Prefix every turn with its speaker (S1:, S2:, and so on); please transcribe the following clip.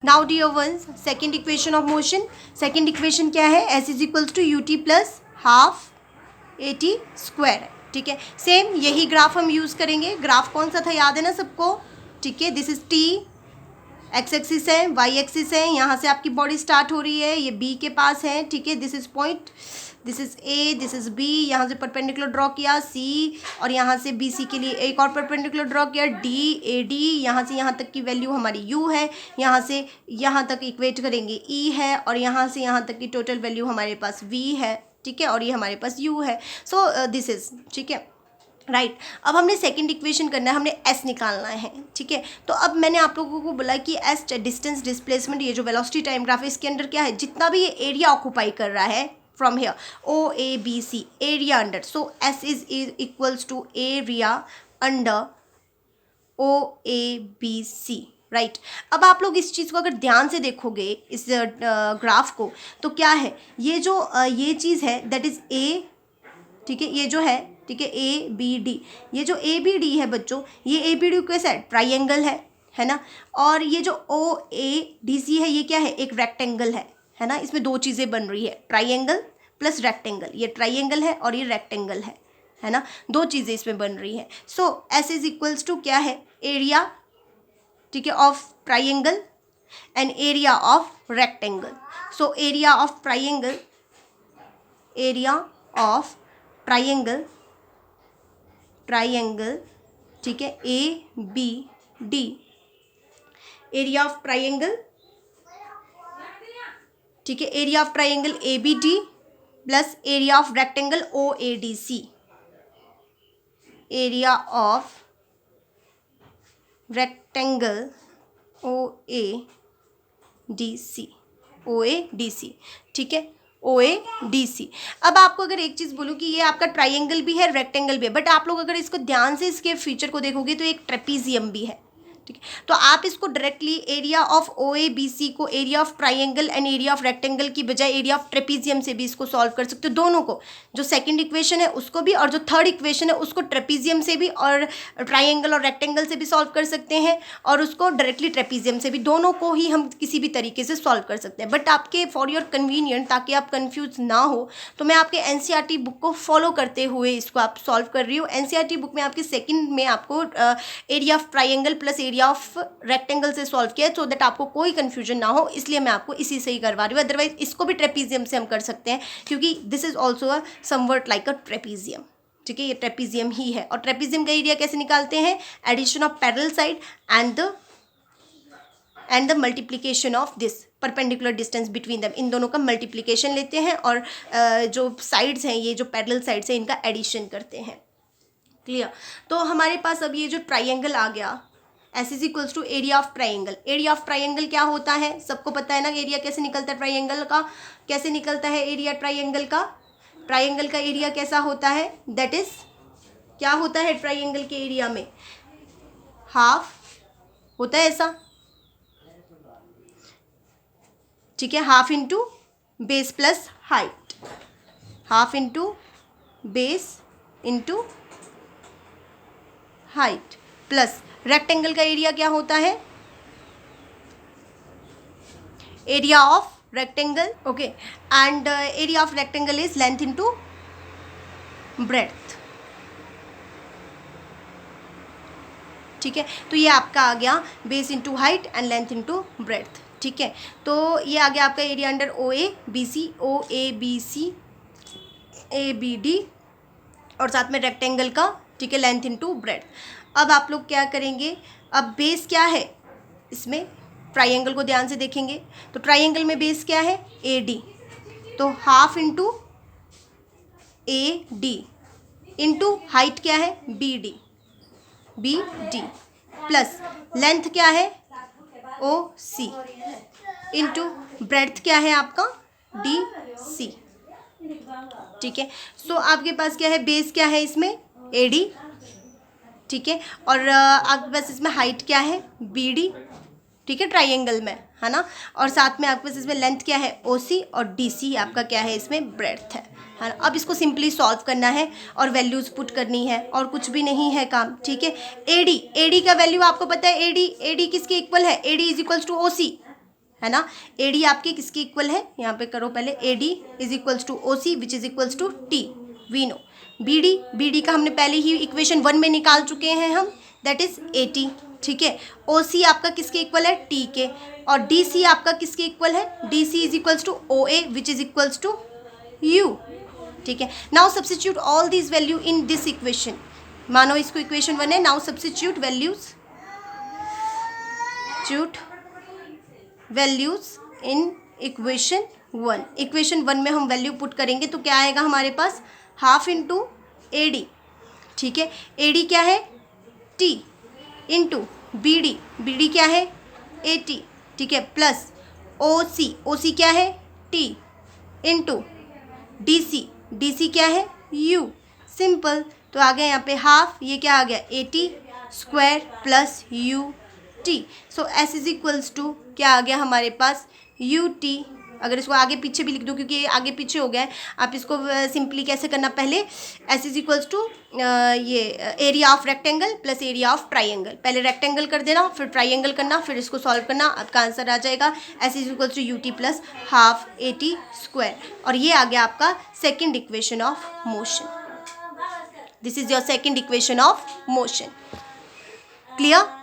S1: Now dear ones, second equation of motion. Second equation क्या है? S is equals to U T plus half A T square. ठीक है, same यही graph हम use करेंगे. Graph कौन सा था याद है ना सबको? ठीक है, this is T, x axis है, वाई एक्सिस है, यहाँ से आपकी बॉडी स्टार्ट हो रही है, ये बी के पास है. ठीक है, this is point, this is A, this is B, यहाँ से परपेंडिकुलर ड्रॉ किया सी, और यहाँ से बी सी के लिए एक और परपेंडिकुलर ड्रॉ किया डी ए डी. यहाँ से यहाँ तक की वैल्यू हमारी यू है, यहाँ से यहाँ तक इक्वेट करेंगे ई है, और यहाँ से यहाँ तक की टोटल वैल्यू हमारे पास वी है. ठीक है, और ये हमारे पास यू है. सो दिस इज, ठीक है, राइट. अब हमने सेकंड इक्वेशन करना है, हमने एस निकालना है. ठीक है, तो अब मैंने आप लोगों को बोला कि एस डिस्टेंस डिस्प्लेसमेंट, ये जो वेलोसिटी टाइम ग्राफ है, इसके अंदर क्या है, जितना भी ये एरिया ऑक्यूपाई कर रहा है from here O A B C, area under, so S is equals to area under O A B C. Right. अब आप लोग इस चीज़ को अगर ध्यान से देखोगे इस ग्राफ को, तो क्या है, ये जो ये चीज़ है दैट इज ए. ठीक है, ये जो है, ठीक है, ए बी डी, ये जो ए बी डी है बच्चों, ये ए बी डी कैसा है, ट्राइंगल है ना. और ये जो ओ ए डी सी है, ये क्या है, एक रेक्टेंगल है ना. इसमें दो चीज़ें बन रही है, ट्राइंगल प्लस रेक्टेंगल. ये ट्राइंगल है और ये रेक्टेंगल है ना, दो चीज़ें इसमें बन रही हैं. So S is equals to क्या है, एरिया, ठीक है, of triangle and area of rectangle. So area of triangle, area of triangle, ठीक है, A B D, area of triangle, ठीक है, area of triangle A B D plus area of rectangle O A D C, area of rectangle O A D C, O A D C. ठीक है, ओ A D सी. अब आपको अगर एक चीज़ बोलूँ कि ये आपका ट्राइंगल भी है, रेक्टेंगल भी है, बट आप लोग अगर इसको ध्यान से इसके फीचर को देखोगे तो एक ट्रेपीजियम भी है. ठीक है, तो आप इसको directly area of O A B C को area of triangle and area of rectangle की बजाय एरिया ऑफ ट्रेपीजियम से भी इसको सॉल्व कर सकते हो. दोनों को, जो सेकंड इक्वेशन है उसको भी, और जो थर्ड इक्वेशन है उसको ट्रेपीजियम से भी और ट्राइंगल और रेक्टेंगल से भी सॉल्व कर सकते हैं, और उसको डायरेक्टली ट्रेपीजियम से भी. दोनों को ही हम किसी भी तरीके से सॉल्व कर सकते हैं. बट आपके फॉर योर कन्वीनियंट, ताकि आप कन्फ्यूज ना हो, तो मैं आपके एनसीईआरटी बुक को फॉलो करते हुए इसको आप सॉल्व कर रही हूँ. एनसीईआरटी बुक में आपके सेकंड में आपको area of triangle plus area of rectangle से सॉल्व किया, सो दैट आपको कोई कंफ्यूजन ना हो, इसलिए मैं आपको इसी से ही करवा रही हूँ. अदरवाइज इसको भी ट्रेपीजियम से हम कर सकते हैं, क्योंकि this is also a somewhat like a trapezium. ठीक है, ये ट्रेपीजियम ही है. और ट्रेपीजियम का एरिया कैसे निकालते हैं, addition of parallel side and the multiplication of this perpendicular distance between them. इन दोनों का मल्टीप्लीकेशन लेते हैं, और जो साइड्स हैं, ये जो पैरेलल साइड्स हैं, इनका एडिशन करते हैं. क्लियर. तो हमारे पास अब ये जो ट्राइंगल आ गया, S is equals to area of triangle. Area of triangle क्या होता है, सबको पता है ना, एरिया कैसे निकलता है ट्राइंगल का, कैसे निकलता है एरिया ट्राइंगल का. ट्राइंगल का एरिया कैसा होता है, दैट इज, क्या होता है ट्राइंगल के एरिया में, हाफ होता है ऐसा. ठीक है, half into base plus height, half into base into height plus. Rectangle का एरिया क्या होता है, area of rectangle. Okay, and area of rectangle is length into breadth. ठीक है, तो ये आपका आ गया base into height and length into breadth. ठीक है, तो ये आ गया आपका area under O A B C, O A B C A B D, और साथ में रेक्टेंगल का, ठीक है, लेंथ इंटू ब्रेड्थ. अब आप लोग क्या करेंगे, अब बेस क्या है इसमें, ट्राइंगल को ध्यान से देखेंगे तो ट्राइंगल में बेस क्या है, ए डी, तो half into A D into height क्या है, बी डी प्लस लेंथ क्या है, ओ सी, इंटू ब्रेड्थ क्या है आपका, डी सी. ठीक है, सो आपके पास क्या है, बेस क्या है इसमें, ए डी. ठीक है, और आपके पास इसमें हाइट क्या है, बी डी. ठीक है, ट्राइंगल में, है ना, और साथ में आपके पास इसमें लेंथ क्या है, ओ सी, और डी सी आपका क्या है इसमें, ब्रेड्थ है ना. अब इसको सिंपली सॉल्व करना है और वैल्यूज़ पुट करनी है, और कुछ भी नहीं है काम. ठीक है, ए डी का वैल्यू आपको पता है, ए डी किसके इक्वल है, A D is equals to O C. है ना। AD आपके किसके इक्वल है, यहाँ पे करो पहले, AD is equals to OC which is equals to T, we know. BD का हमने पहले ही इक्वेशन 1 में निकाल चुके हैं हम, दैट इज 80, ठीक है। OC आपका किसके इक्वल है, T के, और DC आपका किसके इक्वल है, DC is equals to OA which is equals to U, ठीक है। Now substitute all this value in this equation, मानो इसको इक्वेशन 1 है, now substitute values in equation 1। Equation 1 में हम वैल्यू पुट करेंगे तो क्या आएगा हमारे पास, हाफ इंटू AD, ठीक है। AD क्या है, T इंटू BD क्या है, AT, ठीक है, प्लस OC क्या है, T इंटू DC क्या है, U, सिंपल। तो आ गया यहाँ पे हाफ, ये क्या आ गया, 80 square plus UT। So S is equals to क्या आ गया हमारे पास, UT। अगर इसको आगे पीछे भी लिख दो क्योंकि ये आगे पीछे हो गया है, आप इसको सिंपली कैसे करना, पहले S इज इक्वल्स टू ये area of rectangle plus area of triangle, पहले रेक्टेंगल कर देना फिर ट्राइंगल करना, फिर इसको सॉल्व करना, आपका आंसर आ जाएगा S is equals to UT plus half 80 square. और ये आ गया आपका second equation of motion. This is your second equation of motion. Clear.